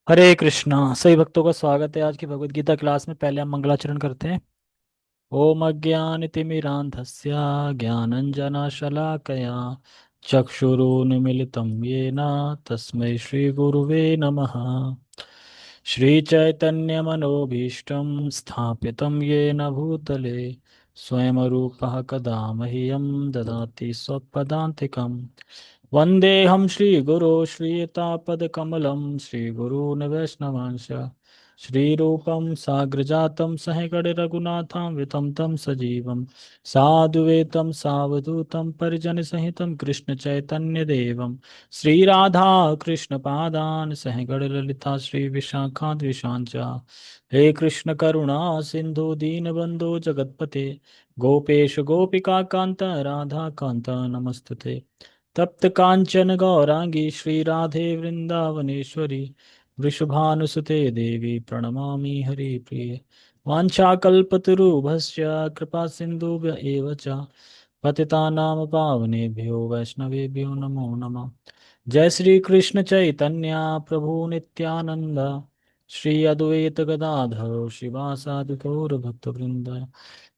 हरे कृष्णा। सभी भक्तों का स्वागत है आज की भगवत गीता क्लास में। पहले हम मंगलाचरण करते हैं। ओम अज्ञानतिमिरान्धस्य ज्ञानञ्जनशलाकया चक्षुरुन्मीलितं येन तस्मै श्रीगुरुवे नमः। श्रीचैतन्यमनोभीष्टं स्थापितं येन भूतले स्वयं रूपः कदा मह्यं ददाति स्वपदान्तिकम्। वन्देऽहं श्रीगुरो श्रीयुतापदकमलं श्रीगुरून् वैष्णवांश श्रीरूपं साग्रजातं सहगणरघुनाथान्वितं तं सजीवं साधुवेतं सावधूतं परिजनसहितं कृष्णचैतन्यदेवं श्रीराधा कृष्णपादान् सहगणललिता श्रीविशाखाद्विषां च। हे कृष्ण करुणा सिन्धु दीनबन्धो जगत्पते गोपेश गोपिकान्त राधा कान्त नमस्तुते। तप्त कांचन गौरांगी श्री राधे वृंदावनेश्वरी वृषभानुसुते देवी प्रणमामि हरिप्रिये। वाञ्छाकल्पतरुभ्यश्च कृपा सिन्धुभ्य एव च पतितानां पावनेभ्यो वैष्णवेभ्यो नमो नमः। जय श्री कृष्ण चैतन्य प्रभु नित्यानंद श्री अद्वैत गदाधर शिवासादि गौर भक्तवृंद।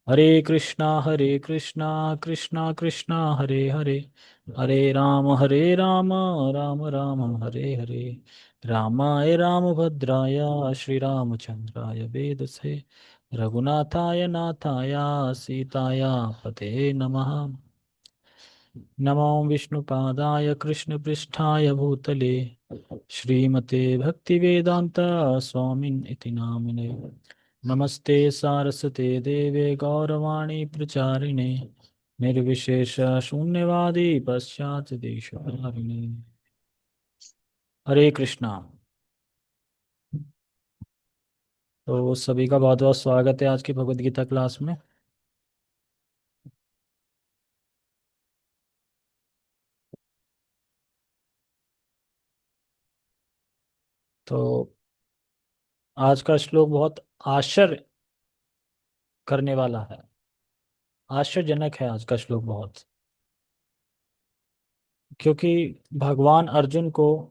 हरे कृष्णा कृष्णा कृष्णा हरे हरे हरे राम राम राम हरे हरे। रामाय रामभद्राय श्रीरामचंद्राय वेदसे रघुनाथाय नाथाय सीताय पते नमः। नमो विष्णुपादाय कृष्णपृष्ठाय भूतले श्रीमते भक्तिवेदांत स्वामिन् इति नामिने। नमस्ते सारस्वते देवे गौरवाणी प्रचारिणे निर्विशेष शून्यवादी पश्चात देशधारिणे। हरे कृष्णा। तो सभी का बहुत बहुत स्वागत है आज की भगवत गीता क्लास में। तो आज का श्लोक बहुत आश्चर्य करने वाला है। आश्चर्यजनक है आज का श्लोक बहुत, क्योंकि भगवान अर्जुन को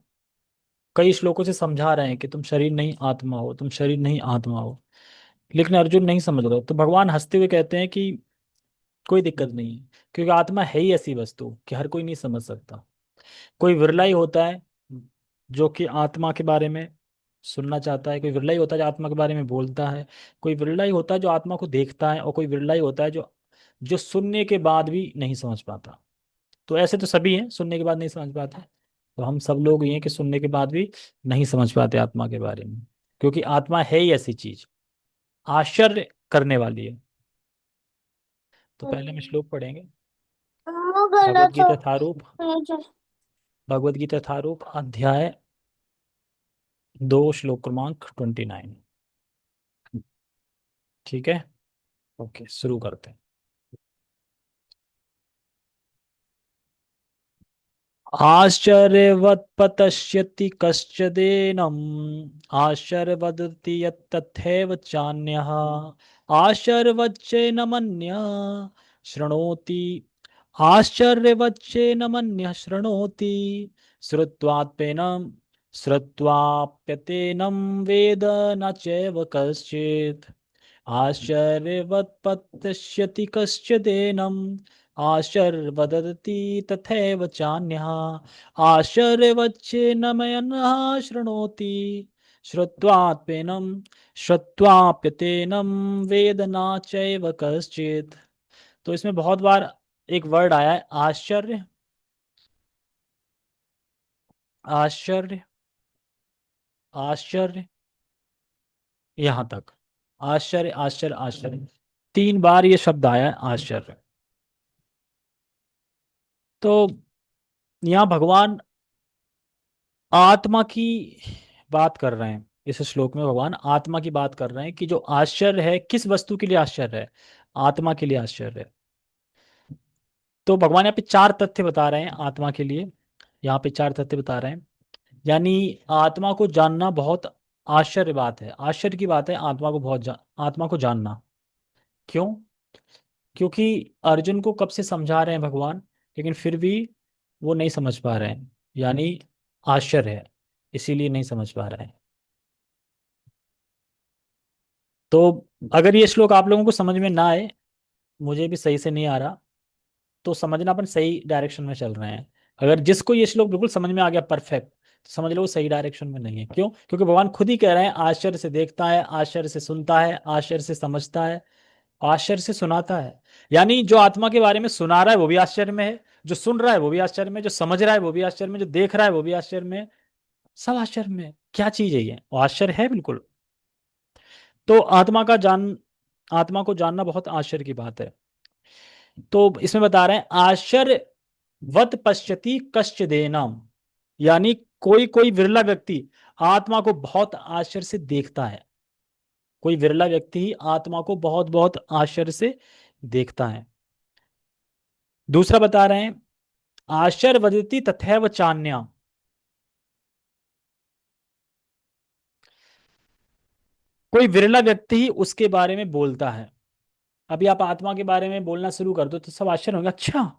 कई श्लोकों से समझा रहे हैं कि तुम शरीर नहीं आत्मा हो, तुम शरीर नहीं आत्मा हो। लेकिन अर्जुन नहीं समझ रहे, तो भगवान हंसते हुए कहते हैं कि कोई दिक्कत नहीं है, क्योंकि आत्मा है ही ऐसी वस्तु कि हर कोई नहीं समझ सकता। कोई विरला ही होता है जो कि आत्मा के बारे में सुनना चाहता है, कोई विरला ही होता है जो आत्मा के बारे में बोलता है, कोई विरला ही होता है जो आत्मा को देखता है, और कोई विरला ही होता है जो जो सुनने के बाद भी नहीं समझ पाता। तो ऐसे तो सभी हैं, सुनने के बाद नहीं समझ पाते। तो हम सब लोग ये हैं कि सुनने के बाद भी नहीं समझ पाते आत्मा के बारे में, क्योंकि आत्मा है ही ऐसी चीज आश्चर्य करने वाली है। तो पहले हम श्लोक पढ़ेंगे। भगवत गीता यथारूप, भगवत गीता यथारूप अध्याय 2 श्लोक क्रमांक 29। ठीक है, ओके शुरू करते हैं। आश्चर्यवत् पतश्यति कश्चिदेनम् आश्चर्यवदति यत्तथैव चान्यः आश्चर्यवच्चैनमन्यः शृणोति आश्चर्यवच्चैनमन्यः शृणोति श्रुत्वाप्येनं श्रुत्वाप्यतेनं वेद न चैव कश्चित् आश्चर्यवत् पश्यति कश्चिदेनम् आश्चर्यवदति तथैव चान्यः आश्चर्यवच्चेन्मयनः शृणोति श्रुत्वाप्यतेनं वेद न चैव कश्चित्। तो इसमें बहुत बार एक वर्ड आया है आश्चर्य, आश्चर्य, आश्चर्य, यहां तक आश्चर्य आश्चर्य आश्चर्य 3 बार ये शब्द आया है आश्चर्य। तो यहाँ भगवान आत्मा की बात कर रहे हैं। इस श्लोक में भगवान आत्मा की बात कर रहे हैं कि जो आश्चर्य है, किस वस्तु के लिए आश्चर्य है? आत्मा के लिए आश्चर्य है। तो भगवान यहाँ पे 4 तथ्य बता रहे हैं आत्मा के लिए। यहाँ पे 4 तथ्य बता रहे हैं, यानी आत्मा को जानना बहुत आश्चर्य बात है, आश्चर्य की बात है आत्मा को आत्मा को जानना। क्यों? क्योंकि अर्जुन को कब से समझा रहे हैं भगवान, लेकिन फिर भी वो नहीं समझ पा रहे हैं, यानी आश्चर्य है, इसीलिए नहीं समझ पा रहे हैं। तो अगर ये श्लोक आप लोगों को समझ में ना आए, मुझे भी सही से नहीं आ रहा, तो समझना अपन सही डायरेक्शन में चल रहे हैं। अगर जिसको ये श्लोक बिल्कुल समझ में आ गया परफेक्ट, तो समझ लो वो सही डायरेक्शन में नहीं है। क्यों? क्योंकि भगवान खुद ही कह रहे हैं आश्चर्य से देखता है, आश्चर्य से सुनता है, आश्चर्य से समझता है, आश्चर्य से सुनाता है। यानी जो आत्मा के बारे में सुना रहा है वो भी आश्चर्य में है, जो सुन रहा है वो भी आश्चर्य में है, जो समझ रहा है वो भी आश्चर्य में है, जो देख रहा है वो भी आश्चर्य में है। सब आश्चर्य में है। क्या चीज है ये? वो आश्चर्य है बिल्कुल। तो आत्मा को जानना बहुत आश्चर्य की बात है। तो इसमें बता रहे हैं आश्चर्य वत पश्यति कश्च देनम, यानी कोई कोई विरला व्यक्ति आत्मा को बहुत आश्चर्य से देखता है। कोई विरला व्यक्ति ही आत्मा को बहुत बहुत आश्चर्य से देखता है। दूसरा बता रहे हैं आश्चर्य वदति तथैव चान्या, कोई विरला व्यक्ति ही उसके बारे में बोलता है। अभी आप आत्मा के बारे में बोलना शुरू कर दो तो सब आश्चर्य होगा, अच्छा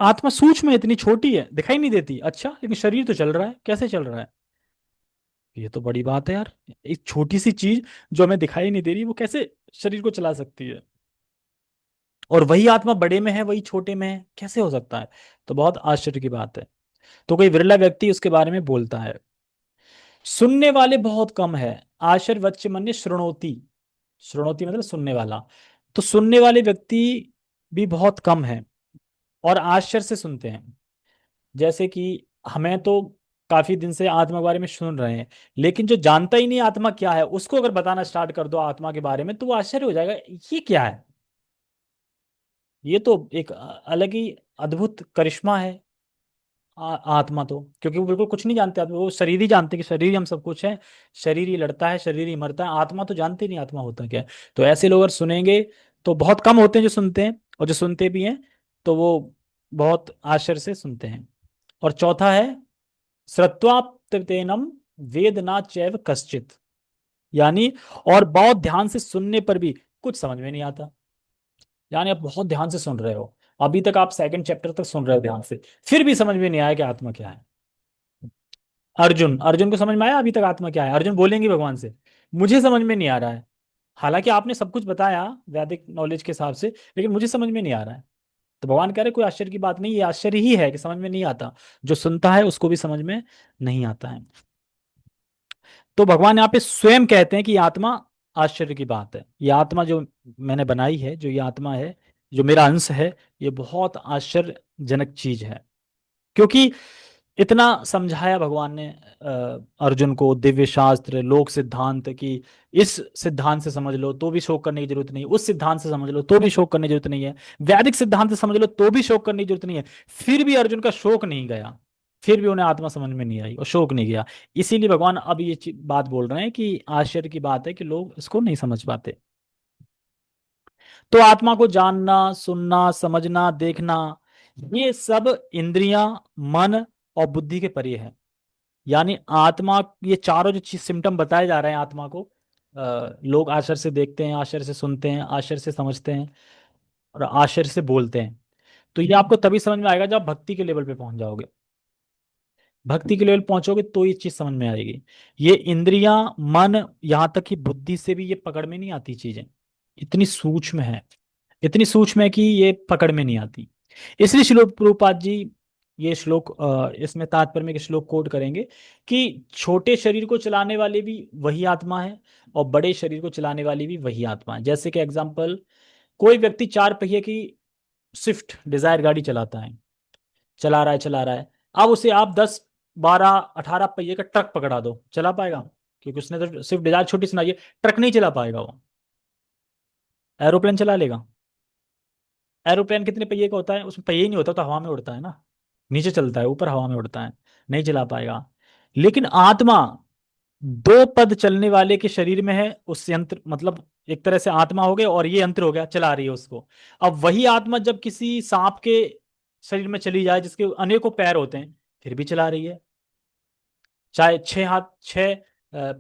आत्मा सूक्ष्म है, इतनी छोटी है, दिखाई नहीं देती, अच्छा लेकिन शरीर तो चल रहा है, कैसे चल रहा है? ये तो बड़ी बात है यार। एक छोटी सी चीज जो हमें दिखाई नहीं दे रही वो कैसे शरीर को चला सकती है? और वही आत्मा बड़े में है, वही छोटे में है, कैसे हो सकता है? तो बहुत आश्चर्य की बात है। तो कोई विरला व्यक्ति उसके बारे में बोलता है। सुनने वाले बहुत कम है। आश्चर्य वच्च मन्य श्रृणोति, श्रृणोति मतलब सुनने वाला। तो सुनने वाले व्यक्ति भी बहुत कम है और आश्चर्य से सुनते हैं। जैसे कि हमें तो काफी दिन से आत्मा के बारे में सुन रहे हैं, लेकिन जो जानता ही नहीं आत्मा क्या है उसको अगर बताना स्टार्ट कर दो आत्मा के बारे में तो वो आश्चर्य हो जाएगा, ये क्या है? ये तो एक अलग ही अद्भुत करिश्मा है। आत्मा तो, क्योंकि वो बिल्कुल कुछ नहीं जानते आत्मा, वो शरीर ही जानते हैं कि शरीर ही हम सब कुछ है, शरीर ही लड़ता है, शरीर ही मरता है, आत्मा तो जानते ही नहीं आत्मा होता क्या है। तो ऐसे लोग अगर सुनेंगे तो बहुत कम होते हैं जो सुनते हैं, और जो सुनते भी हैं तो वो बहुत आश्चर्य से सुनते हैं। और चौथा है श्रुत्वाप्यतेनम वेद ना चैव कश्चित, यानी और बहुत ध्यान से सुनने पर भी कुछ समझ में नहीं आता। यानी आप बहुत ध्यान से सुन रहे हो, अभी तक आप सेकंड चैप्टर तक सुन रहे हो ध्यान से, फिर भी समझ में नहीं आया कि आत्मा क्या है। अर्जुन, अर्जुन को समझ में आया अभी तक आत्मा क्या है? अर्जुन बोलेंगे भगवान से मुझे समझ में नहीं आ रहा है। हालांकि आपने सब कुछ बताया वैदिक नॉलेज के हिसाब से, लेकिन मुझे समझ में नहीं आ रहा है। तो भगवान कह रहे कोई आश्चर्य की बात नहीं, ये आश्चर्य ही है कि समझ में नहीं आता। जो सुनता है उसको भी समझ में नहीं आता है। तो भगवान यहाँ पे स्वयं कहते हैं कि ये आत्मा आश्चर्य की बात है। ये आत्मा जो मैंने बनाई है, जो ये आत्मा है, जो मेरा अंश है, ये बहुत आश्चर्यजनक चीज है। क्योंकि इतना समझाया भगवान ने अर्जुन को, दिव्य शास्त्र, लोक सिद्धांत की इस सिद्धांत से समझ लो तो भी शोक करने की जरूरत नहीं, उस सिद्धांत से समझ लो तो भी शोक करने की जरूरत नहीं है, वैदिक सिद्धांत से समझ लो तो भी शोक करने की जरूरत नहीं है। फिर भी अर्जुन का शोक नहीं गया, फिर भी उन्हें आत्मा समझ में नहीं आई और शोक नहीं गया। इसीलिए भगवान अब ये बात बोल रहे हैं कि आश्चर्य की बात है कि लोग इसको नहीं समझ पाते। तो आत्मा को जानना, सुनना, समझना, देखना, ये सब इंद्रियां, मन और बुद्धि के परे है। यानी आत्मा, ये चारों जो चीज सिम्टम बताए जा रहे हैं आत्मा को, लोग आश्चर्य से देखते हैं, आश्चर्य से सुनते हैं, आश्चर्य से समझते हैं और आश्चर्य से बोलते हैं। तो ये आपको तभी समझ में आएगा जब आप भक्ति के लेवल पे पहुंच जाओगे। भक्ति के लेवल पहुंचोगे तो ये चीज समझ में आएगी। ये इंद्रियां, मन, यहाँ तक कि बुद्धि से भी ये पकड़ में नहीं आती चीजें। इतनी सूक्ष्म है, इतनी सूक्ष्म है कि ये पकड़ में नहीं आती। इसलिए श्लोक प्रभुपाद जी ये श्लोक, इसमें तात्पर्य में एक श्लोक कोट करेंगे कि छोटे शरीर को चलाने वाले भी वही आत्मा है और बड़े शरीर को चलाने वाली भी वही आत्मा है। जैसे कि एग्जाम्पल, कोई व्यक्ति चार पहिए की स्विफ्ट डिजायर गाड़ी चलाता है, चला रहा है। अब उसे आप 10 12 18 पहिए का ट्रक पकड़ा दो, चला पाएगा? क्योंकि उसने तो सिर्फ डिजायर छोटी सुनाई है, ट्रक नहीं चला पाएगा वो। एरोप्लेन चला लेगा? एरोप्लेन कितने पहिए का होता है? उसमें पहिए ही नहीं होता, तो हवा में उड़ता है ना, नीचे चलता है, ऊपर हवा में उड़ता है, नहीं चला पाएगा। लेकिन आत्मा दो पद चलने वाले के शरीर में है, उस यंत्र मतलब एक तरह से आत्मा हो गया और ये यंत्र हो गया, चला रही है उसको। अब वही आत्मा जब किसी सांप के शरीर में चली जाए जिसके अनेकों पैर होते हैं, फिर भी चला रही है। चाहे 6 हाथ 6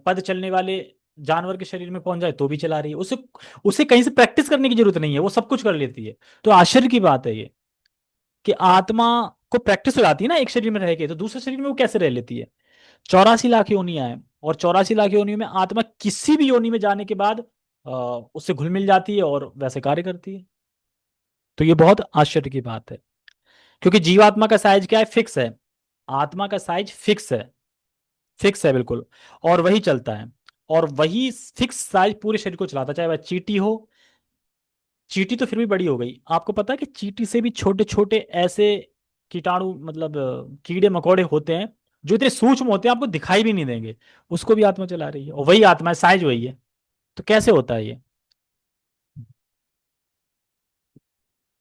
पद चलने वाले जानवर के शरीर में पहुंच जाए तो भी चला रही है। उसे उसे कहीं से प्रैक्टिस करने की जरूरत नहीं है, वो सब कुछ कर लेती है। तो आश्चर्य की बात है ये कि आत्मा को प्रैक्टिस हो जाती है ना एक शरीर में रह के, तो दूसरे शरीर में वो कैसे रह लेती है? 84 लाख योनियां हैं और 84 लाख योनियों में आत्मा किसी भी योनि में जाने के बाद उससे घुल मिल जाती है और वैसे कार्य करती है। तो ये बहुत आश्चर्य की बात है, क्योंकि जीवात्मा का साइज क्या है, फिक्स है। आत्मा का साइज फिक्स है, फिक्स है बिल्कुल, और वही चलता है। और वही फिक्स साइज पूरे शरीर को चलाता है, चाहे वह चींटी हो। चींटी तो फिर भी बड़ी हो गई, आपको पता है कि चींटी से भी छोटे छोटे ऐसे कीटाणु, मतलब कीड़े मकोड़े होते हैं जो इतने सूक्ष्म होते हैं आपको दिखाई भी नहीं देंगे। उसको भी आत्मा चला रही है, और वही आत्मा है, साइज वही है। तो कैसे होता है ये?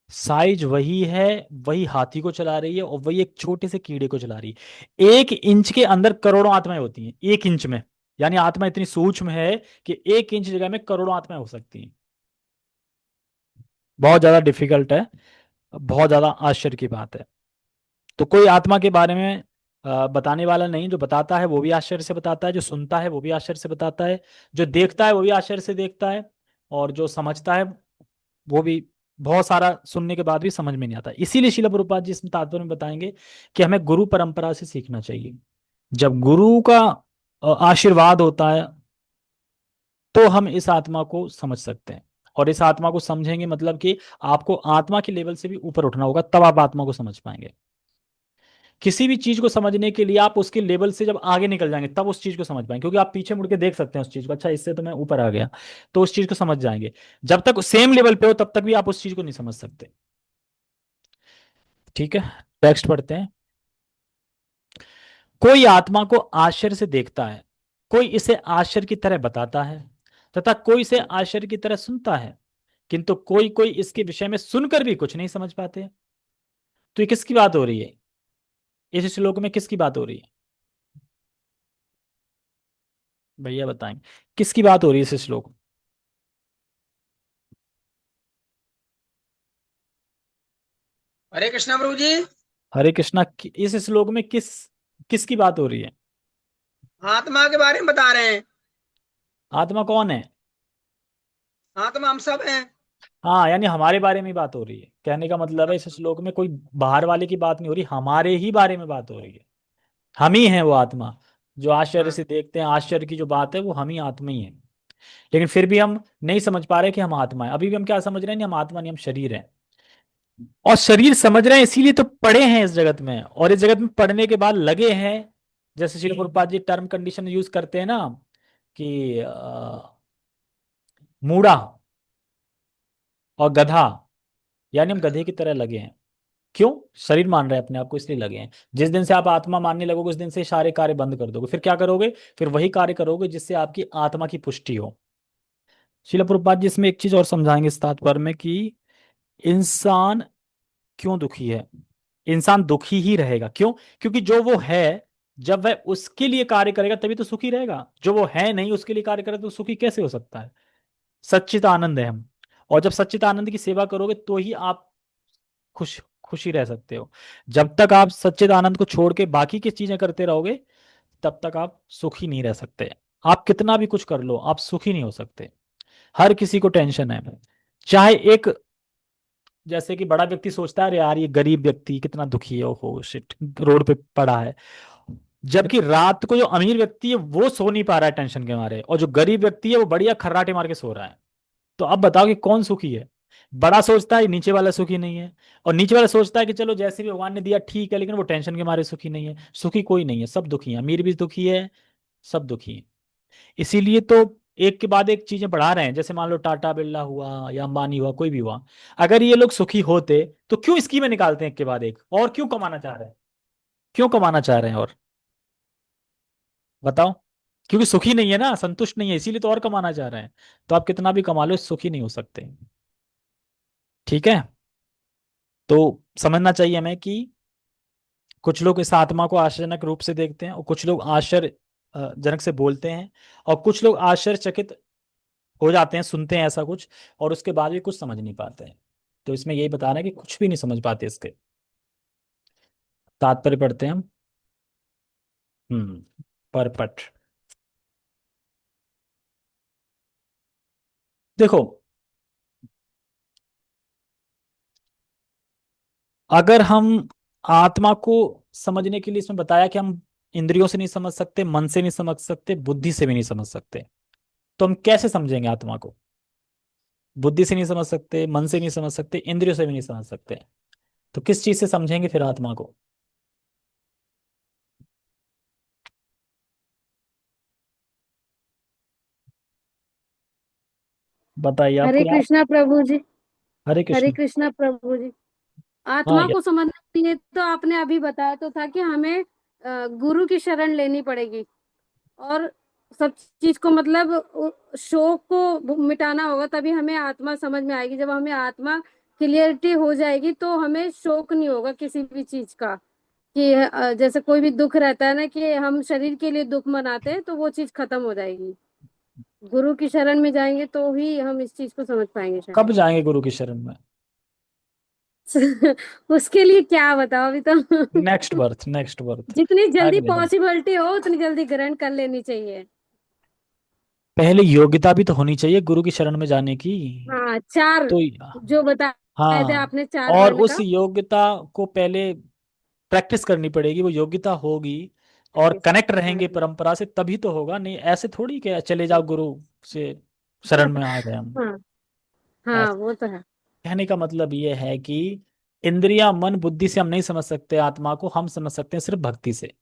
साइज वही है, वही हाथी को चला रही है, और वही एक छोटे से कीड़े को चला रही है। 1 इंच के अंदर करोड़ों आत्माएं होती हैं, 1 इंच में। यानी आत्मा इतनी सूक्ष्म है कि 1 इंच जगह में करोड़ों आत्माएं हो सकती हैं। बहुत ज्यादा डिफिकल्ट है, बहुत ज्यादा आश्चर्य की बात है। तो कोई आत्मा के बारे में बताने वाला नहीं। जो बताता है वो भी आश्चर्य से बताता है, जो सुनता है वो भी आश्चर्य से बताता है, जो देखता है वो भी आश्चर्य से देखता है, और जो समझता है वो भी। बहुत सारा सुनने के बाद भी समझ में नहीं आता, इसीलिए शिला प्रभुपाद जी इसमें तात्पर्य में बताएंगे कि हमें गुरु परंपरा से सीखना चाहिए। जब गुरु का आशीर्वाद होता है तो हम इस आत्मा को समझ सकते हैं। और इस आत्मा को समझेंगे मतलब कि आपको आत्मा के लेवल से भी ऊपर उठना होगा, तब आप आत्मा को समझ पाएंगे। किसी भी चीज को समझने के लिए आप उसके लेवल से जब आगे निकल जाएंगे तब उस चीज को समझ पाएंगे, क्योंकि आप पीछे मुड़ के देख सकते हैं उस चीज को, अच्छा इससे तो मैं ऊपर आ गया, तो उस चीज को समझ जाएंगे। जब तक सेम लेवल पे हो तब तक भी आप उस चीज को नहीं समझ सकते। ठीक है, टेक्स्ट पढ़ते हैं। कोई आत्मा को आश्चर्य से देखता है, कोई इसे आश्चर्य की तरह बताता है, तथा कोई इसे आश्चर्य की तरह सुनता है, किंतु कोई कोई इसके विषय में सुनकर भी कुछ नहीं समझ पाते। तो ये किसकी बात हो रही है? इस श्लोक में किसकी बात हो रही है? भैया बताएं, किसकी बात हो रही है इस श्लोक में? हरे कृष्णा प्रभु जी। हरे कृष्णा, इस श्लोक में किसकी बात हो रही है? आत्मा के बारे में बता रहे हैं। आत्मा कौन है? आत्मा हम सब हैं। हाँ, यानी हमारे बारे में ही बात हो रही है, कहने का मतलब है इस श्लोक में कोई बाहर वाले की बात नहीं हो रही, हमारे ही बारे में बात हो रही है। हम ही हैं वो आत्मा, जो आश्चर्य हाँ। से देखते हैं। आश्चर्य की जो बात है वो हम ही आत्मा ही है। लेकिन फिर भी हम नहीं समझ पा रहे कि हम आत्मा है। अभी भी हम क्या समझ रहे हैं? नहीं, हम आत्मा नहीं, हम शरीर हैं। और शरीर समझ रहे हैं, इसीलिए तो पड़े हैं इस जगत में, और इस जगत में पढ़ने के बाद लगे हैं। जैसे Srila Prabhupada ji term condition use करते हैं ना, कि मूढ़ा और गधा, यानी हम गधे की तरह लगे हैं। क्यों? शरीर मान रहे हैं अपने आप को, इसलिए लगे हैं। जिस दिन से आप आत्मा मानने लगोगे उस दिन से सारे कार्य बंद कर दोगे। फिर क्या करोगे? फिर वही कार्य करोगे जिससे आपकी आत्मा की पुष्टि हो। श्रील प्रभुपाद जी इसमें एक चीज और समझाएंगे इस तात्पर्य में, कि इंसान क्यों दुखी है। इंसान दुखी ही रहेगा, क्यों? क्योंकि जो वो है, जब वह उसके लिए कार्य करेगा तभी तो सुखी रहेगा। जो वो है नहीं उसके लिए कार्य करे तो सुखी कैसे हो सकता है? सच्चित आनंद है हम। और जब सच्चित आनंद की सेवा करोगे तो ही आप खुशी रह सकते हो। जब तक आप सच्चित आनंद को छोड़ के बाकी की चीजें करते रहोगे तब तक आप सुखी नहीं रह सकते। आप कितना भी कुछ कर लो आप सुखी नहीं हो सकते। हर किसी को टेंशन है। चाहे एक, जैसे कि बड़ा व्यक्ति सोचता है अरे यार ये गरीब व्यक्ति कितना दुखी है, ओहो शिट, रोड पे पड़ा है। जबकि रात को जो अमीर व्यक्ति है वो सो नहीं पा रहा है टेंशन के मारे, और जो गरीब व्यक्ति है वो बढ़िया खर्राटे मार के सो रहा है। तो अब बताओ कि कौन सुखी है? बड़ा सोचता है नीचे वाला सुखी नहीं है, और नीचे वाला सोचता है कि चलो जैसे भी भगवान ने दिया ठीक है, लेकिन वो टेंशन के मारे सुखी नहीं है। सुखी कोई नहीं है, सब दुखी है, अमीर भी दुखी है, सब दुखी है। इसीलिए तो एक के बाद एक चीजें बढ़ा रहे हैं। जैसे मान लो टाटा बिरला हुआ या अंबानी हुआ, कोई भी हुआ, अगर ये लोग सुखी होते तो क्यों स्कीमें निकालते हैं एक के बाद एक, और क्यों कमाना चाह रहे हैं? क्यों कमाना चाह रहे हैं और? बताओ। क्योंकि सुखी नहीं है ना, संतुष्ट नहीं है, इसीलिए तो और कमाना चाह रहे हैं। तो आप कितना भी कमा लो सुखी नहीं हो सकते। ठीक है, तो समझना चाहिए हमें कि कुछ लोग इस आत्मा को आश्चर्यजनक रूप से देखते हैं, और कुछ लोग आश्चर्य जनक से बोलते हैं, और कुछ लोग आश्चर्यचकित हो जाते हैं, सुनते हैं ऐसा कुछ, और उसके बाद भी कुछ समझ नहीं पाते हैं। तो इसमें यही बता रहे हैं कि कुछ भी नहीं समझ पाते इसके। तात्पर्य पढ़ते हैं हम। हम्म, परपट। देखो, अगर हम आत्मा को समझने के लिए, इसमें बताया कि हम इंद्रियों से नहीं समझ सकते, मन से नहीं समझ सकते, बुद्धि से भी नहीं समझ सकते, तो हम कैसे समझेंगे आत्मा को? बुद्धि से नहीं समझ सकते, मन से नहीं समझ सकते, इंद्रियों से भी नहीं समझ सकते। तो किस चीज से समझेंगे फिर आत्मा को? बताइए, हरे आपको याद? कृष्णा प्रभु जी। हरे हरे कृष्ण। कृष्णा प्रभु जी। हाँ आत्मा को समझने के लिए तो आपने अभी बताया तो था कि हमें गुरु की शरण लेनी पड़ेगी, और सब चीज को मतलब शोक को मिटाना होगा, तभी हमें आत्मा समझ में आएगी। जब हमें आत्मा क्लियरिटी हो जाएगी तो हमें शोक नहीं होगा किसी भी चीज का। कि जैसे कोई भी दुख रहता है ना, कि हम शरीर के लिए दुख मनाते हैं, तो वो चीज खत्म हो जाएगी। गुरु की शरण में जाएंगे तो ही हम इस चीज को समझ पाएंगे कब शायद। जाएंगे गुरु की शरण में? उसके लिए क्या बताओ अभी तो। Next birth, next birth. जितनी जल्दी अगले जन्म। पॉसिबिलिटी हो उतनी जल्दी ग्रहण कर लेनी चाहिए। पहले योग्यता भी तो होनी चाहिए गुरु की शरण में जाने की। हाँ, चार तो जो बताए थे हाँ, आपने, चार और वर्ण उस का। योग्यता को पहले प्रैक्टिस करनी पड़ेगी, वो योग्यता होगी और प्रैक्टिस। कनेक्ट हाँ रहेंगे जी। परंपरा से, तभी तो होगा। नहीं ऐसे थोड़ी कि चले जाओ गुरु से शरण में आ गए हम। हाँ हाँ, ऐसे वो तो है। कहने का मतलब ये है कि इंद्रिया, मन, बुद्धि से हम नहीं समझ सकते आत्मा को, हम समझ सकते हैं सिर्फ भक्ति से।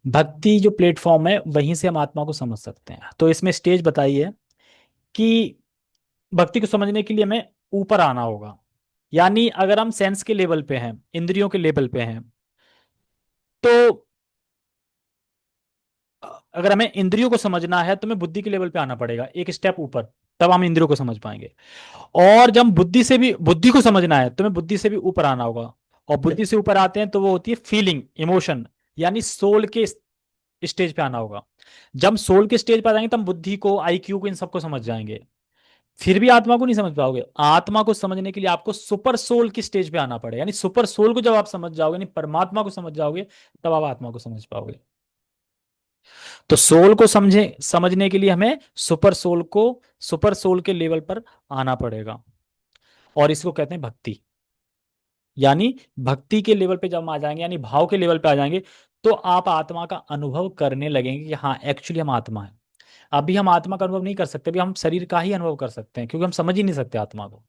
भक्ति जो प्लेटफॉर्म है वहीं से हम आत्मा को समझ सकते हैं। तो इसमें स्टेज बताइए कि भक्ति को समझने के लिए हमें ऊपर आना होगा। यानी अगर हम सेंस के लेवल पे हैं, इंद्रियों के लेवल पे हैं, तो अगर हमें इंद्रियों को समझना है तो हमें बुद्धि के लेवल पे आना पड़ेगा, एक स्टेप ऊपर। तब हम इंद्रियों को समझ पाएंगे। और जब बुद्धि से भी, बुद्धि को समझना है तो हमें बुद्धि से भी ऊपर आना होगा। और बुद्धि से ऊपर आते हैं तो वो होती है फीलिंग, इमोशन, यानी सोल के स्टेज पे आना होगा। जब हम सोल के स्टेज पर आ जाएंगे तब हम बुद्धि को, आईक्यू को, इन सबको समझ जाएंगे। फिर भी आत्मा को नहीं समझ पाओगे। आत्मा को समझने के लिए आपको सुपर सोल की स्टेज पे आना पड़ेगा। यानी सुपर सोल को जब आप समझ जाओगे, यानी परमात्मा को समझ जाओगे, तब आप आत्मा को समझ पाओगे। तो सोल को समझने के लिए हमें सुपर सोल के लेवल पर आना पड़ेगा। और इसको कहते हैं भक्ति। यानी भक्ति के लेवल पे जब हम आ जाएंगे, यानी भाव के लेवल पे आ जाएंगे, तो आप आत्मा का अनुभव करने लगेंगे कि हाँ एक्चुअली हम आत्मा है। अभी हम आत्मा का अनुभव नहीं कर सकते, अभी हम शरीर का ही अनुभव कर सकते हैं, क्योंकि हम समझ ही नहीं सकते आत्मा को।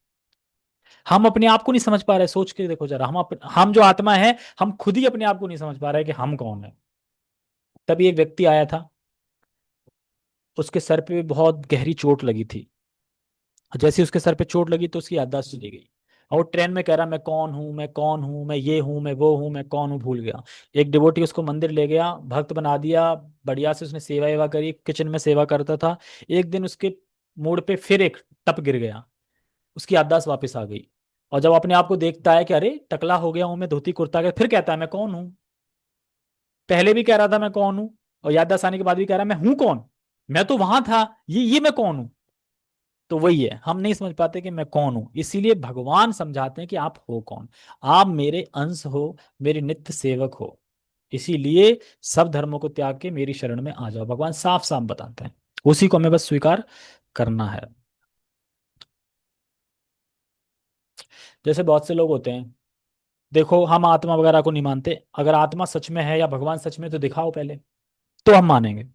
हम अपने आप को नहीं समझ पा रहे। सोच के देखो जरा, हम जो आत्मा है, हम खुद ही अपने आप को नहीं समझ पा रहे कि हम कौन है। तभी एक व्यक्ति आया था, उसके सर पे बहुत गहरी चोट लगी थी। जैसे ही उसके सर पे चोट लगी तो उसकी याददाश्त चली गई। और वो ट्रेन में कह रहा, मैं कौन हूँ, मैं कौन हूँ, मैं ये हूँ, मैं वो हूँ, मैं कौन हूँ, भूल गया। एक डिवोटी उसको मंदिर ले गया, भक्त बना दिया, बढ़िया से उसने सेवा वेवा करी, किचन में सेवा करता था। एक दिन उसके मूड पे फिर एक टप गिर गया, उसकी याददाश्त वापस आ गई। और जब अपने आप को देखता है कि अरे टकला हो गया हूं मैं, धोती कुर्ता का, फिर कहता है मैं कौन हूँ। पहले भी कह रहा था मैं कौन हूँ, और याददाश्त आने के बाद भी कह रहा है मैं हूँ कौन, मैं तो वहां था, ये मैं कौन हूँ। तो वही है, हम नहीं समझ पाते कि मैं कौन हूं। इसीलिए भगवान समझाते हैं कि आप हो कौन। आप मेरे अंश हो, मेरे नित्य सेवक हो। इसीलिए सब धर्मों को त्याग के मेरी शरण में आ जाओ, भगवान साफ साफ बताते हैं। उसी को हमें बस स्वीकार करना है। जैसे बहुत से लोग होते हैं, देखो हम आत्मा वगैरह को नहीं मानते, अगर आत्मा सच में है या भगवान सच में, तो दिखाओ पहले, तो हम मानेंगे।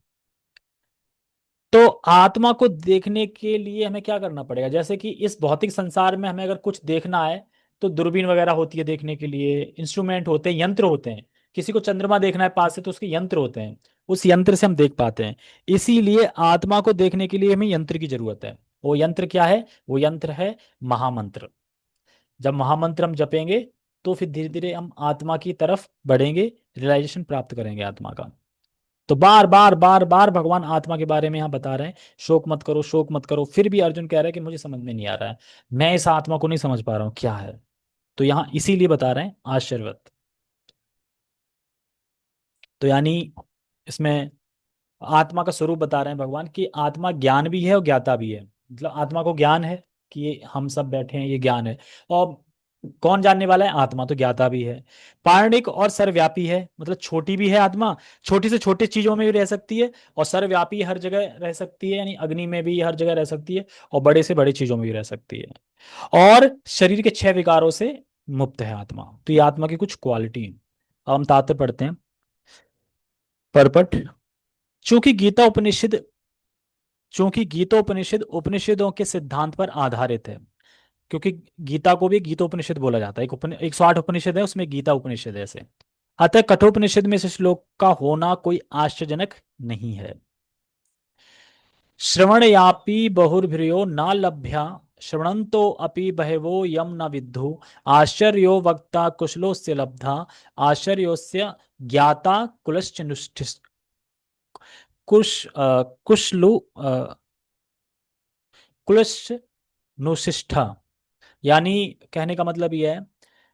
तो आत्मा को देखने के लिए हमें क्या करना पड़ेगा? जैसे कि इस भौतिक संसार में हमें अगर कुछ देखना है, तो दूरबीन वगैरह होती है देखने के लिए, इंस्ट्रूमेंट होते हैं, यंत्र होते हैं। किसी को चंद्रमा देखना है पास से, तो उसके यंत्र होते हैं, उस यंत्र से हम देख पाते हैं। इसीलिए आत्मा को देखने के लिए हमें यंत्र की जरूरत है। वो यंत्र क्या है? वो यंत्र है महामंत्र। जब महामंत्र हम जपेंगे, तो फिर धीरे धीरे हम आत्मा की तरफ बढ़ेंगे, रियलाइजेशन प्राप्त करेंगे आत्मा का। तो बार बार बार बार भगवान आत्मा के बारे में यहाँ बता रहे हैं, शोक मत करो, शोक मत करो। फिर भी अर्जुन कह रहा है कि मुझे समझ में नहीं आ रहा है, मैं इस आत्मा को नहीं समझ पा रहा हूँ क्या है। तो यहाँ इसीलिए बता रहे हैं आश्चर्यवत। तो यानी इसमें आत्मा का स्वरूप बता रहे हैं भगवान कि आत्मा ज्ञान भी है और ज्ञाता भी है। मतलब आत्मा को ज्ञान है कि ये हम सब बैठे हैं, ये ज्ञान है। और कौन जानने वाला है? आत्मा तो ज्ञाता भी है। पारणिक और सर्वव्यापी है, मतलब छोटी भी है आत्मा, छोटी से छोटी चीजों में भी रह सकती है, और सर्वव्यापी हर जगह रह सकती है, यानी अग्नि में भी हर जगह रह सकती है, और बड़े से बड़े चीजों में भी रह सकती है। और शरीर के 6 विकारों से मुक्त है आत्मा। तो ये आत्मा की कुछ क्वालिटी है। अब हम तात्पर्य पढ़ते हैं। परपट। चूंकि गीता उपनिषद क्योंकि गीतोपनिषद उपनिषदों के सिद्धांत पर आधारित है। क्योंकि गीता को भी गीतोपनिषद बोला जाता है, 108 उपनिषद है, उसमें गीता उपनिषद है ऐसे। अतः कठोपनिषद में से श्लोक का होना कोई आश्चर्यजनक नहीं है। श्रवणयापि बहुर्भ्रियो न लभ्या श्रवणंतो अपि बहवो यम न विद्धु आश्चर्यो वक्ता कुशलोस्य लब्धा आश्चर्योस्य ज्ञाता कुलश्च कुशलु कुलश्च नुशिष्ठा। यानी कहने का मतलब यह है,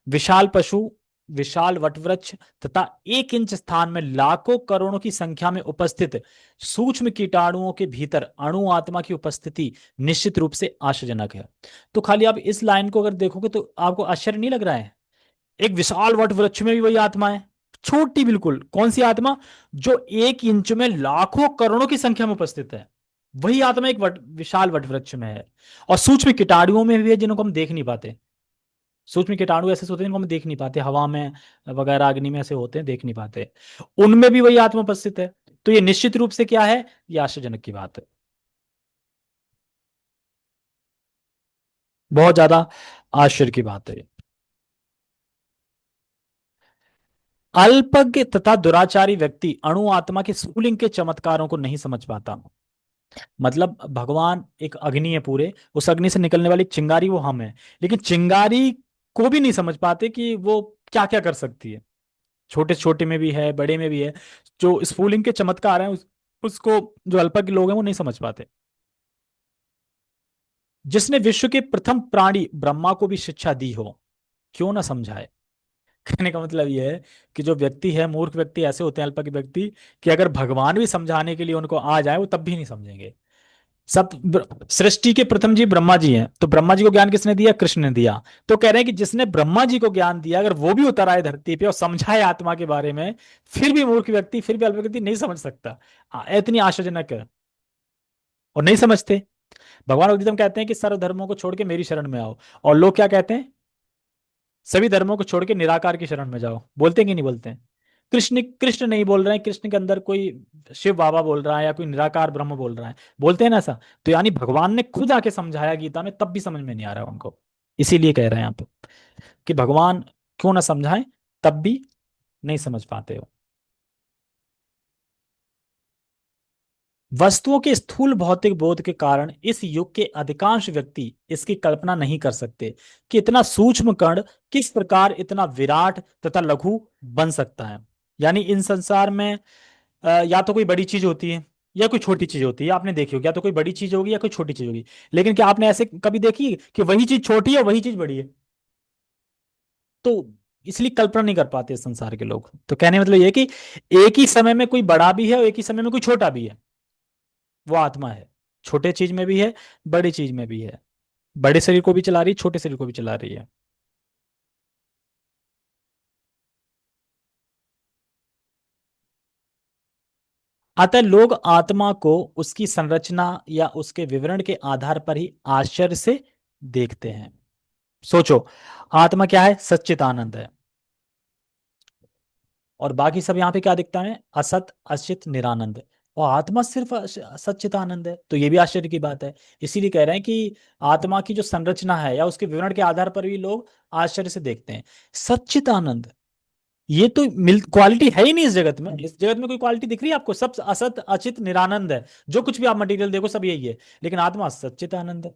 विशाल पशु, विशाल वटवृक्ष तथा 1 इंच स्थान में लाखों करोड़ों की संख्या में उपस्थित सूक्ष्म कीटाणुओं के भीतर अणु आत्मा की उपस्थिति निश्चित रूप से आश्चर्यजनक है। तो खाली आप इस लाइन को अगर देखोगे तो आपको आश्चर्य नहीं लग रहा है? एक विशाल वट वृक्ष में भी वही आत्मा है, छोटी बिल्कुल। कौन सी आत्मा? जो 1 इंच में लाखों करोड़ों की संख्या में उपस्थित है, वही आत्मा एक विशाल वट वृक्ष में है। और सूक्ष्म कीटाणुओं में भी है, जिनको हम देख नहीं पाते। सूक्ष्म कीटाणु ऐसे होते हैं जिनको हम देख नहीं पाते, हवा में वगैरह अग्नि में ऐसे होते हैं, देख नहीं पाते। उनमें भी वही आत्मा उपस्थित है। तो ये निश्चित रूप से क्या है? ये आश्चर्यजनक की बात है, बहुत ज्यादा आश्चर्य की बात है। अल्पज्ञ तथा दुराचारी व्यक्ति अणु आत्मा के स्फुलिंग के चमत्कारों को नहीं समझ पाता। मतलब भगवान एक अग्नि है पूरे, उस अग्नि से निकलने वाली चिंगारी वो हम है, लेकिन चिंगारी को भी नहीं समझ पाते कि वो क्या क्या कर सकती है। छोटे छोटे में भी है, बड़े में भी है। जो स्फुलिंग के चमत्कार हैं उसको जो अल्पज्ञ लोग हैं वो नहीं समझ पाते। जिसने विश्व के प्रथम प्राणी ब्रह्मा को भी शिक्षा दी हो, क्यों ना समझाए। कहने का मतलब यह है कि जो व्यक्ति है, मूर्ख व्यक्ति ऐसे होते हैं, अल्पज्ञ व्यक्ति, कि अगर भगवान भी समझाने के लिए उनको आ जाए वो तब भी नहीं समझेंगे। सब सृष्टि के प्रथम जी ब्रह्मा जी हैं, तो ब्रह्मा जी को ज्ञान किसने दिया? कृष्ण ने दिया। तो कह रहे हैं कि जिसने ब्रह्मा जी को ज्ञान दिया, अगर वो भी उतर आए धरती पे और समझाए आत्मा के बारे में, फिर भी मूर्ख व्यक्ति, फिर भी अल्प व्यक्ति नहीं समझ सकता। इतनी आश्चर्यजनक है और नहीं समझते। भगवान भगवदगीता कहते हैं कि सर्व धर्मों को छोड़ के मेरी शरण में आओ, और लोग क्या कहते हैं? सभी धर्मों को छोड़ के निराकार की शरण में जाओ। बोलते हैं कि नहीं बोलते हैं? कृष्ण कृष्ण नहीं बोल रहे हैं, कृष्ण के अंदर कोई शिव बाबा बोल रहा है या कोई निराकार ब्रह्म बोल रहा है, बोलते हैं ना ऐसा? तो यानी भगवान ने खुद आके समझाया गीता में, तब भी समझ में नहीं आ रहा उनको। इसीलिए कह रहे हैं यहाँ पे कि भगवान क्यों ना समझाएं, तब भी नहीं समझ पाते हो। वस्तुओं के स्थूल भौतिक बोध के कारण इस युग के अधिकांश व्यक्ति इसकी कल्पना नहीं कर सकते कि इतना सूक्ष्म कण किस प्रकार इतना विराट तथा लघु बन सकता है। यानी इन संसार में या तो कोई बड़ी चीज होती है या कोई छोटी चीज होती है। आपने देखी होगी, या तो कोई बड़ी चीज होगी या कोई छोटी चीज होगी। लेकिन क्या आपने ऐसे कभी देखी कि वही चीज छोटी है वही चीज बड़ी है? तो इसलिए कल्पना नहीं कर पाते इस संसार के लोग। तो कहने का मतलब ये है कि एक ही समय में कोई बड़ा भी है और एक ही समय में कोई छोटा भी है। वो आत्मा है, छोटे चीज में भी है, बड़ी चीज में भी है। बड़े शरीर को भी चला रही है, छोटे शरीर को भी चला रही है। अतः लोग आत्मा को उसकी संरचना या उसके विवरण के आधार पर ही आश्चर्य से देखते हैं। सोचो, आत्मा क्या है? सच्चित आनंद है। और बाकी सब यहाँ पे क्या दिखता है? असत, अचित, निरानंद। और आत्मा सिर्फ सच्चित आनंद है। तो ये भी आश्चर्य की बात है। इसीलिए कह रहे हैं कि आत्मा की जो संरचना है या उसके विवरण के आधार पर भी लोग आश्चर्य से देखते हैं। सच्चित आनंद, ये तो मिल क्वालिटी है ही नहीं इस जगत में। इस जगत में कोई क्वालिटी दिख रही है आपको? सब असत, अचित, निरानंद है। जो कुछ भी आप मटेरियल देखो सब यही है। लेकिन आत्मा सच्चित आनंद है।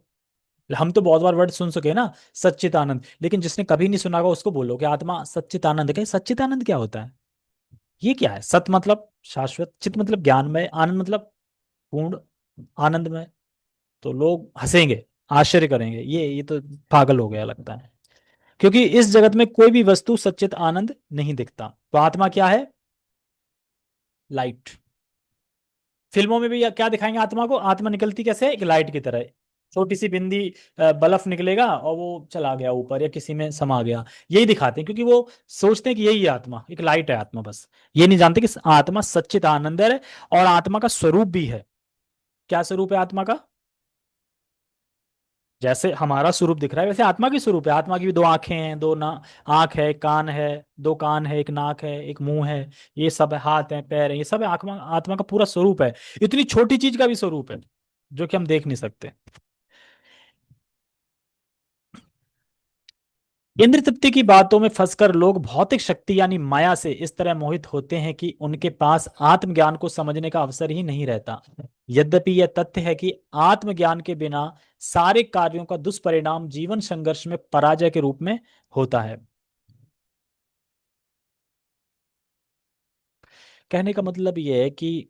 हम तो बहुत बार वर्ड सुन सके ना, सच्चित आनंद, लेकिन जिसने कभी नहीं सुना होगा उसको बोलो कि आत्मा सच्चित आनंद है। सच्चित आनंद क्या होता है? ये क्या है? सत मतलब शाश्वत, चित मतलब ज्ञानमय, आनंद मतलब पूर्ण आनंदमय। तो लोग हंसेंगे, आश्चर्य करेंगे, ये तो पागल हो गया लगता है। क्योंकि इस जगत में कोई भी वस्तु सच्चित आनंद नहीं दिखता। तो आत्मा क्या है? लाइट। फिल्मों में भी क्या दिखाएंगे आत्मा को? आत्मा निकलती कैसे है? एक लाइट की तरह। छोटी सी बिंदी बल्ब निकलेगा और वो चला गया ऊपर या किसी में समा गया। यही दिखाते हैं क्योंकि वो सोचते हैं कि यही है आत्मा, एक लाइट है आत्मा। बस ये नहीं जानते कि आत्मा सच्चित आनंद है और आत्मा का स्वरूप भी है। क्या स्वरूप है आत्मा का? जैसे हमारा स्वरूप दिख रहा है वैसे आत्मा की स्वरूप है। आत्मा की भी दो आंखें हैं, दो ना आंख है, कान है, दो कान है, एक नाक है, एक मुंह है, ये सब है, हाथ है, पैर है, ये सब है। आत्मा आत्मा का पूरा स्वरूप है। इतनी छोटी चीज का भी स्वरूप है। जो कि हम देख नहीं सकते। इंद्र तृप्ति की बातों में फंसकर लोग भौतिक शक्ति यानी माया से इस तरह मोहित होते हैं कि उनके पास आत्मज्ञान को समझने का अवसर ही नहीं रहता। यद्यपि यह तथ्य है कि आत्मज्ञान के बिना सारे कार्यों का दुष्परिणाम जीवन संघर्ष में पराजय के रूप में होता है। कहने का मतलब यह है कि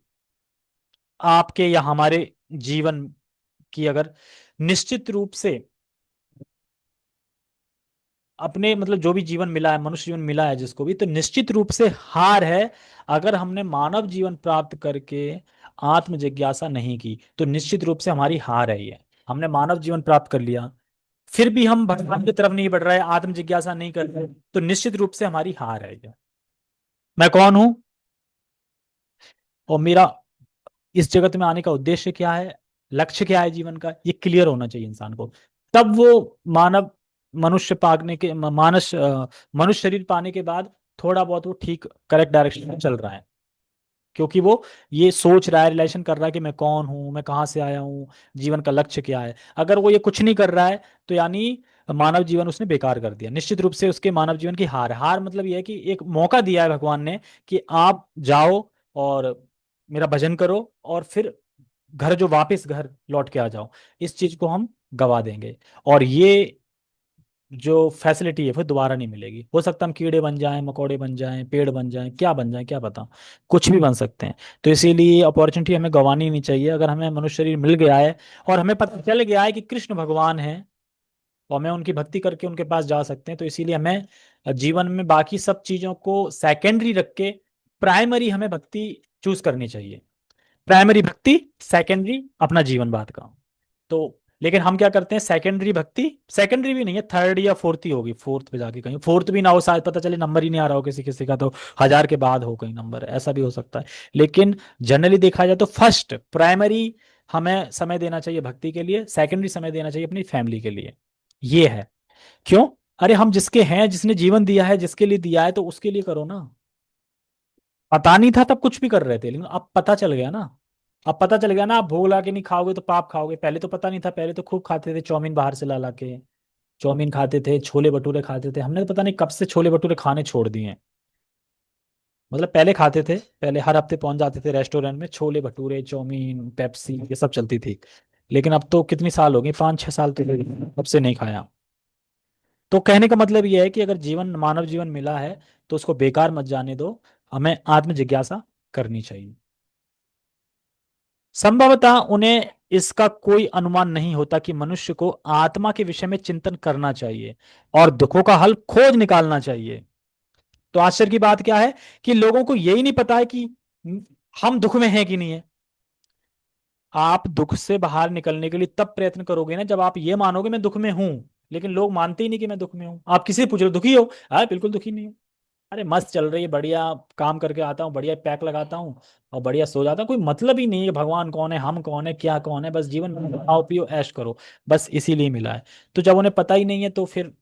आपके या हमारे जीवन की अगर निश्चित रूप से अपने मतलब जो भी जीवन मिला है, मनुष्य जीवन मिला है जिसको भी, तो निश्चित रूप से हार है। अगर हमने मानव जीवन प्राप्त करके आत्म जिज्ञासा नहीं की तो निश्चित रूप से हमारी हार है ये। हमने मानव जीवन प्राप्त कर लिया, फिर भी हम भगवान की तरफ नहीं बढ़ रहे, आत्म जिज्ञासा नहीं कर रहे, तो निश्चित रूप से हमारी हार है ये। मैं कौन हूं और मेरा इस जगत में आने का उद्देश्य क्या है, लक्ष्य क्या है जीवन का, ये क्लियर होना चाहिए इंसान को। तब वो मानव मनुष्य पाने के मनुष्य शरीर पाने के बाद थोड़ा बहुत वो ठीक करेक्ट डायरेक्शन में चल रहा है, क्योंकि वो ये सोच रहा है, रिलेशन कर रहा है कि मैं कौन हूं, मैं कहाँ से आया हूँ, जीवन का लक्ष्य क्या है। अगर वो ये कुछ नहीं कर रहा है तो यानी मानव जीवन उसने बेकार कर दिया, निश्चित रूप से उसके मानव जीवन की हार। हार मतलब यह है कि एक मौका दिया है भगवान ने कि आप जाओ और मेरा भजन करो और फिर घर जो वापस घर लौट के आ जाओ, इस चीज को हम गवा देंगे। और ये जो फैसिलिटी है फिर दोबारा नहीं मिलेगी। हो सकता है हम कीड़े बन जाएं, मकोड़े बन जाएं, पेड़ बन जाएं, क्या बन जाएं क्या पता, कुछ भी बन सकते हैं। तो इसीलिए अपॉर्चुनिटी हमें गंवानी नहीं चाहिए। अगर हमें मनुष्य शरीर मिल गया है और हमें पता चल गया है कि कृष्ण भगवान है और हमें उनकी भक्ति करके उनके पास जा सकते हैं, तो इसीलिए हमें जीवन में बाकी सब चीजों को सेकेंडरी रख के प्राइमरी हमें भक्ति चूज करनी चाहिए। प्राइमरी भक्ति, सेकेंडरी अपना जीवन बात का। तो लेकिन हम क्या करते हैं, सेकेंडरी भक्ति, सेकेंडरी भी नहीं है, थर्ड या फोर्थ ही होगी, फोर्थ पे जाके कहीं, फोर्थ भी ना हो शायद, पता चले नंबर ही नहीं आ रहा हो किसी किसी का, तो 1000 के बाद हो कहीं नंबर, ऐसा भी हो सकता है। लेकिन जनरली देखा जाए तो फर्स्ट प्राइमरी हमें समय देना चाहिए भक्ति के लिए, सेकेंडरी समय देना चाहिए अपनी फैमिली के लिए। ये है। क्यों? अरे हम जिसके हैं, जिसने जीवन दिया है, जिसके लिए दिया है, तो उसके लिए करो ना। पता नहीं था तब कुछ भी कर रहे थे, लेकिन अब पता चल गया ना। अब पता चल गया ना, आप भोग ला के नहीं खाओगे तो पाप खाओगे। पहले तो पता नहीं था, पहले तो खूब खाते थे चाउमीन बाहर से ला ला के, चाउमीन खाते थे, छोले भटूरे खाते थे। हमने तो पता नहीं कब से छोले भटूरे खाने छोड़ दिए हैं। मतलब पहले खाते थे, पहले हर हफ्ते पहुंच जाते थे रेस्टोरेंट में, छोले भटूरे चाउमीन पेप्सी ये सब चलती थी। लेकिन अब तो कितनी साल हो गई, 5-6 साल तो कब से नहीं खाया। तो कहने का मतलब यह है कि अगर जीवन मानव जीवन मिला है तो उसको बेकार मत जाने दो, हमें आत्म जिज्ञासा करनी चाहिए। संभवतः उन्हें इसका कोई अनुमान नहीं होता कि मनुष्य को आत्मा के विषय में चिंतन करना चाहिए और दुखों का हल खोज निकालना चाहिए। तो आश्चर्य की बात क्या है कि लोगों को यही नहीं पता है कि हम दुख में हैं कि नहीं है। आप दुख से बाहर निकलने के लिए तब प्रयत्न करोगे ना जब आप ये मानोगे मैं दुख में हूं। लेकिन लोग मानते ही नहीं कि मैं दुख में हूं। आप किसी से पूछ रहे हो दुखी हो, हाँ बिल्कुल दुखी नहीं हूं, अरे मस्त चल रही है, बढ़िया काम करके आता हूँ, बढ़िया पैक लगाता हूँ और बढ़िया सो जाता हूँ। कोई मतलब ही नहीं है भगवान कौन है, हम कौन है, क्या कौन है, बस जीवन में खाओ पियो ऐश करो, बस इसीलिए मिला है। तो जब उन्हें पता ही नहीं है तो फिर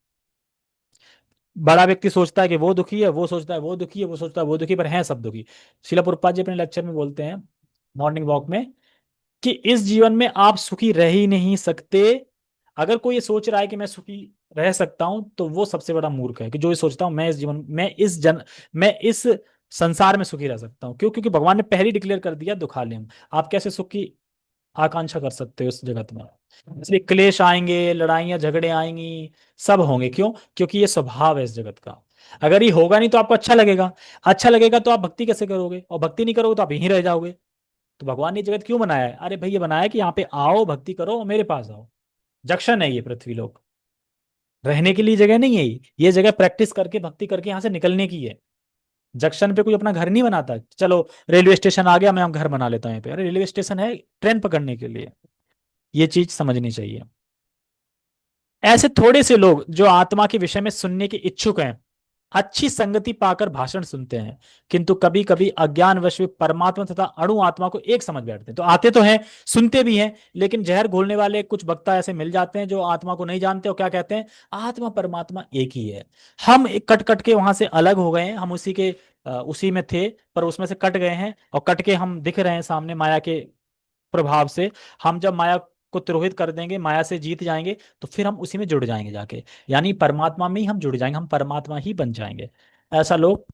बड़ा व्यक्ति सोचता है कि वो दुखी है, वो सोचता है वो दुखी है, वो सोचता है वो दुखी, पर हैं सब दुखी। शिला प्रभुपाद जी अपने लेक्चर में बोलते हैं मॉर्निंग वॉक में कि इस जीवन में आप सुखी रह ही नहीं सकते। अगर कोई ये सोच रहा है कि मैं सुखी रह सकता हूं तो वो सबसे बड़ा मूर्ख है, कि जो ये सोचता हूं मैं इस जीवन मैं इस संसार में सुखी रह सकता हूं। क्यों? क्योंकि भगवान ने पहले ही डिक्लेयर कर दिया दुखालयम। आप कैसे सुख की आकांक्षा कर सकते हो इस जगत में? इसलिए क्लेश आएंगे, लड़ाइयां झगड़े आएंगी, सब होंगे। क्यों? क्योंकि ये स्वभाव है इस जगत का। अगर ये होगा नहीं तो आपको अच्छा लगेगा, अच्छा लगेगा तो आप भक्ति कैसे करोगे, और भक्ति नहीं करोगे तो आप यहीं रह जाओगे। तो भगवान ने जगत क्यों बनाया है? अरे भाई ये बनाया है कि यहाँ पे आओ भक्ति करो और मेरे पास आओ। जंक्शन है ये पृथ्वी लोक, रहने के लिए जगह नहीं है ये जगह प्रैक्टिस करके भक्ति करके यहाँ से निकलने की है। जंक्शन पे कोई अपना घर नहीं बनाता, चलो रेलवे स्टेशन आ गया मैं घर बना लेता हूँ यहाँ पे। अरे रेलवे स्टेशन है ट्रेन पकड़ने के लिए। ये चीज समझनी चाहिए। ऐसे थोड़े से लोग जो आत्मा के विषय में सुनने के इच्छुक हैं अच्छी संगति पाकर भाषण सुनते हैं, किंतु कभी कभी अज्ञानवश वे परमात्मा तथा अणु आत्मा को एक समझ बैठते हैं। तो आते तो हैं, सुनते भी हैं, लेकिन जहर घोलने वाले कुछ वक्ता ऐसे मिल जाते हैं जो आत्मा को नहीं जानते और क्या कहते हैं, आत्मा परमात्मा एक ही है। हम कट कट के वहां से अलग हो गए हैं, हम उसी के उसी में थे पर उसमें से कट गए हैं और कट के हम दिख रहे हैं सामने माया के प्रभाव से हम जब माया को तिरोहित कर देंगे, माया से जीत जाएंगे, तो फिर हम उसी में जुड़ जाएंगे जाके, यानी परमात्मा में ही हम जुड़ जाएंगे, हम परमात्मा ही बन जाएंगे। ऐसा लोग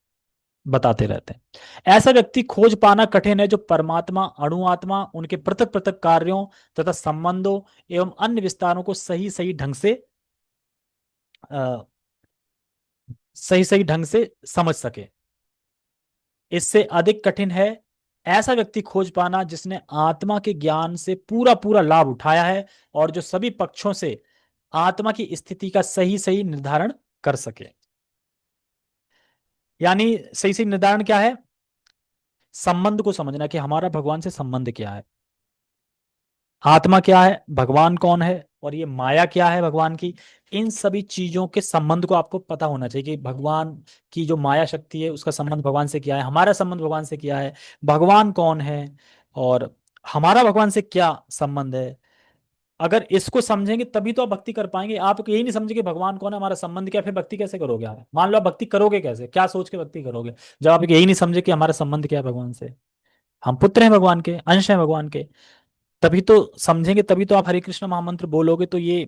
बताते रहते हैं। ऐसा व्यक्ति खोज पाना कठिन है जो परमात्मा, अणु आत्मा, उनके पृथक पृथक कार्यों तथा संबंधों एवं अन्य विस्तारों को सही सही ढंग से सही सही ढंग से समझ सके। इससे अधिक कठिन है ऐसा व्यक्ति खोज पाना जिसने आत्मा के ज्ञान से पूरा पूरा लाभ उठाया है और जो सभी पक्षों से आत्मा की स्थिति का सही सही निर्धारण कर सके। यानी सही सही निर्धारण क्या है? संबंध को समझना कि हमारा भगवान से संबंध क्या है, आत्मा क्या है, भगवान कौन है, और ये माया क्या है भगवान की। इन सभी चीजों के संबंध को आपको पता होना चाहिए कि भगवान की जो माया शक्ति है उसका संबंध भगवान से क्या है, हमारा संबंध भगवान से क्या है, भगवान कौन है और हमारा भगवान से क्या संबंध है। अगर इसको समझेंगे तभी तो आप भक्ति कर पाएंगे। आप यही नहीं समझेंगे भगवान कौन है, हमारा संबंध क्या है, फिर भक्ति कैसे करोगे आप? मान लो आप भक्ति करोगे कैसे, क्या सोच के भक्ति करोगे, जब आप यही नहीं समझे कि हमारा संबंध क्या है भगवान से। हम पुत्र हैं भगवान के, अंश हैं भगवान के, तभी तो समझेंगे, तभी तो आप हरे कृष्ण महामंत्र बोलोगे, तो ये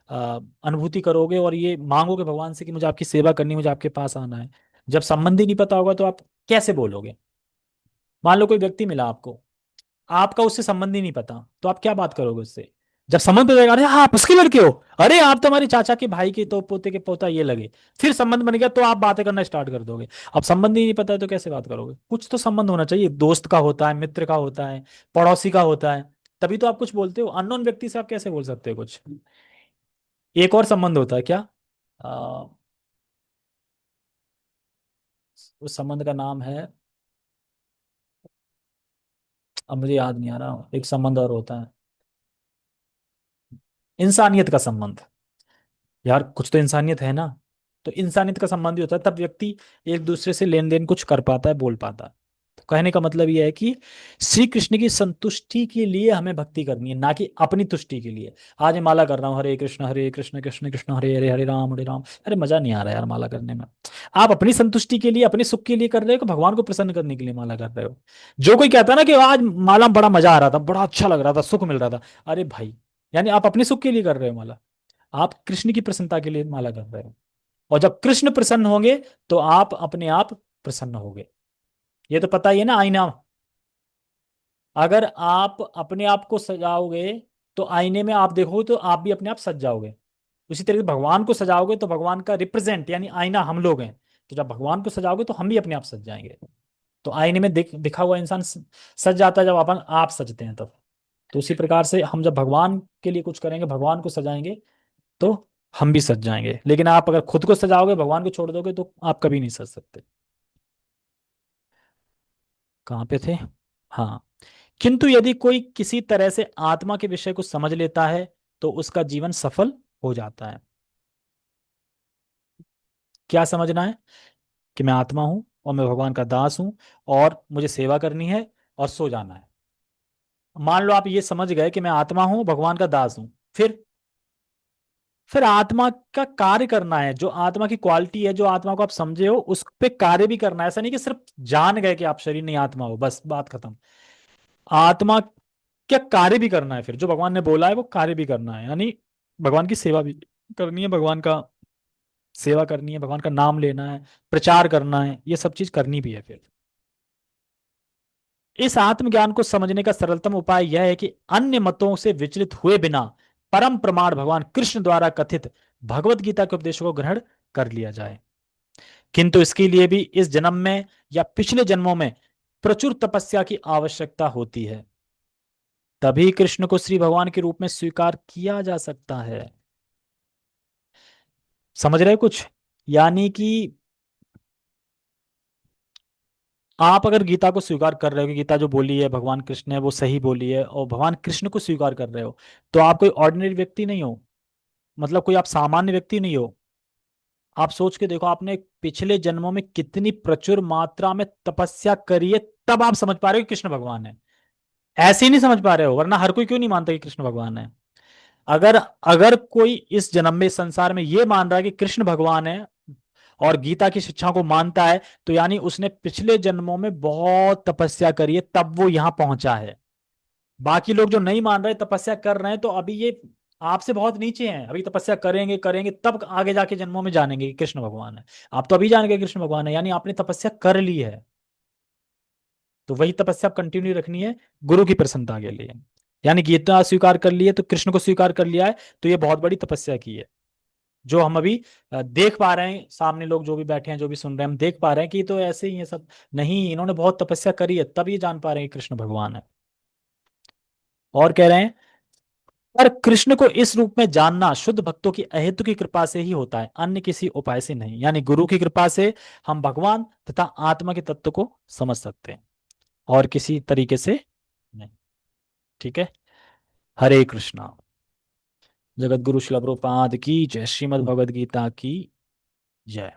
अनुभूति करोगे और ये मांगोगे भगवान से कि मुझे आपकी सेवा करनी, मुझे आपके पास आना है। जब संबंध ही नहीं पता होगा तो आप कैसे बोलोगे? मान लो कोई व्यक्ति मिला आपको, आपका उससे संबंध ही नहीं पता, तो आप क्या बात करोगे उससे? जब संबंध पता, अरे आप उसके लड़के हो, अरे आप तो हमारे चाचा के भाई के तो पोते के पोता ये लगे, फिर संबंध बन गया तो आप बातें करना स्टार्ट कर दोगे। अब संबंध ही नहीं पता है तो कैसे बात करोगे? कुछ तो संबंध होना चाहिए, दोस्त का होता है, मित्र का होता है, पड़ोसी का होता है, तभी तो आप कुछ बोलते हो। अननोन व्यक्ति से आप कैसे बोल सकते हो कुछ? एक और संबंध होता है क्या? आ, उस संबंध का नाम है, अब मुझे याद नहीं आ रहा, एक संबंध और होता है, इंसानियत का संबंध। यार कुछ तो इंसानियत है ना, तो इंसानियत का संबंध ही होता है, तब व्यक्ति एक दूसरे से लेन देन कुछ कर पाता है, बोल पाता है। तो कहने का मतलब यह है कि श्री कृष्ण की संतुष्टि के लिए हमें भक्ति करनी है, ना कि अपनी तुष्टि के लिए। आज मैं माला कर रहा हूँ, हरे कृष्ण कृष्ण कृष्ण हरे हरे, हरे राम, अरे मजा नहीं आ रहा यार माला करने में। आप अपनी संतुष्टि के लिए, अपने सुख के लिए कर रहे हो कि भगवान को प्रसन्न करने के लिए माला कर रहे हो? जो कोई कहता है ना कि आज माला में बड़ा मजा आ रहा था, बड़ा अच्छा लग रहा था, सुख मिल रहा था, अरे भाई, यानी आप अपने सुख के लिए कर रहे हो माला, आप कृष्ण की प्रसन्नता के लिए माला कर रहे हो। और जब कृष्ण प्रसन्न होंगे तो आप अपने आप प्रसन्न होगे। ये तो पता ही है ना आईना, अगर आप अपने आप को सजाओगे तो आईने में आप देखोगे तो आप भी अपने आप सज जाओगे। उसी तरीके से भगवान को सजाओगे तो भगवान का रिप्रेजेंट यानी आईना हम लोग हैं, तो जब भगवान को सजाओगे तो हम भी अपने आप सज जाएंगे। तो आईने में दिखा हुआ इंसान सज जाता है जब अपन आप सजते हैं तब। तो उसी प्रकार से हम जब भगवान के लिए कुछ करेंगे, भगवान को सजाएंगे, तो हम भी सज जाएंगे। लेकिन आप अगर खुद को सजाओगे, भगवान को छोड़ दोगे, तो आप कभी नहीं सज सकते। कहाँ पे थे? हाँ, किंतु यदि कोई किसी तरह से आत्मा के विषय को समझ लेता है तो उसका जीवन सफल हो जाता है। क्या समझना है? कि मैं आत्मा हूं और मैं भगवान का दास हूं और मुझे सेवा करनी है और सो जाना है। मान लो आप ये समझ गए कि मैं आत्मा हूं, भगवान का दास हूं, फिर आत्मा का कार्य करना है, जो आत्मा की क्वालिटी है, जो आत्मा को आप समझे हो, उस पे कार्य भी करना है। ऐसा नहीं कि सिर्फ जान गए कि आप शरीर नहीं आत्मा हो, बस बात खत्म। आत्मा क्या कार्य भी करना है, फिर जो भगवान ने बोला है वो कार्य भी करना है, यानी भगवान की सेवा भी करनी है, भगवान का सेवा करनी है, भगवान का नाम लेना है, प्रचार करना है, ये सब चीज करनी भी है फिर। इस आत्मज्ञान को समझने का सरलतम उपाय यह है कि अन्य मतों से विचलित हुए बिना परम प्रमाण भगवान कृष्ण द्वारा कथित भगवत गीता के उपदेशों को ग्रहण कर लिया जाए। किंतु इसके लिए भी इस जन्म में या पिछले जन्मों में प्रचुर तपस्या की आवश्यकता होती है, तभी कृष्ण को श्री भगवान के रूप में स्वीकार किया जा सकता है। समझ रहे हो कुछ? यानी कि आप अगर गीता को स्वीकार कर रहे हो कि गीता जो बोली है भगवान कृष्ण ने वो सही बोली है, और भगवान कृष्ण को स्वीकार कर रहे हो, तो आप कोई ऑर्डिनरी व्यक्ति नहीं हो, मतलब कोई आप सामान्य व्यक्ति नहीं हो। आप सोच के देखो, आपने पिछले जन्मों में कितनी प्रचुर मात्रा में तपस्या करी है, तब आप समझ पा रहे हो कि कृष्ण भगवान है। ऐसे ही नहीं समझ पा रहे हो, वरना हर कोई क्यों नहीं मानता कि कृष्ण भगवान है। अगर अगर कोई इस जन्म में, इस संसार में ये मान रहा है कि कृष्ण भगवान है और गीता की शिक्षा को मानता है, तो यानी उसने पिछले जन्मों में बहुत तपस्या करी है, तब वो यहां पहुंचा है। बाकी लोग जो नहीं मान रहे, तपस्या कर रहे हैं, तो अभी ये आपसे बहुत नीचे हैं, अभी तपस्या करेंगे करेंगे तब आगे जाके जन्मों में जानेंगे कि कृष्ण भगवान है। आप तो अभी जान गए कृष्ण भगवान है, यानी आपने तपस्या कर ली है। तो वही तपस्या कंटिन्यू रखनी है गुरु की प्रसन्नता के लिए। यानी गीता स्वीकार कर ली है तो कृष्ण को स्वीकार कर लिया है, तो ये बहुत बड़ी तपस्या की है। जो हम अभी देख पा रहे हैं, सामने लोग जो भी बैठे हैं, जो भी सुन रहे हैं, हम देख पा रहे हैं कि ये तो ऐसे ही है सब। नहीं, इन्होंने बहुत तपस्या करी है, तब ये जान पा रहे हैं कि कृष्ण भगवान है। और कह रहे हैं, पर कृष्ण को इस रूप में जानना शुद्ध भक्तों की अहेतु की कृपा से ही होता है, अन्य किसी उपाय से नहीं। यानी गुरु की कृपा से हम भगवान तथा आत्मा के तत्व को समझ सकते हैं, और किसी तरीके से नहीं। ठीक है। हरे कृष्णा। जगत गुरु श्रील प्रभुपाद की जय। श्रीमद् भगवद गीता की जय।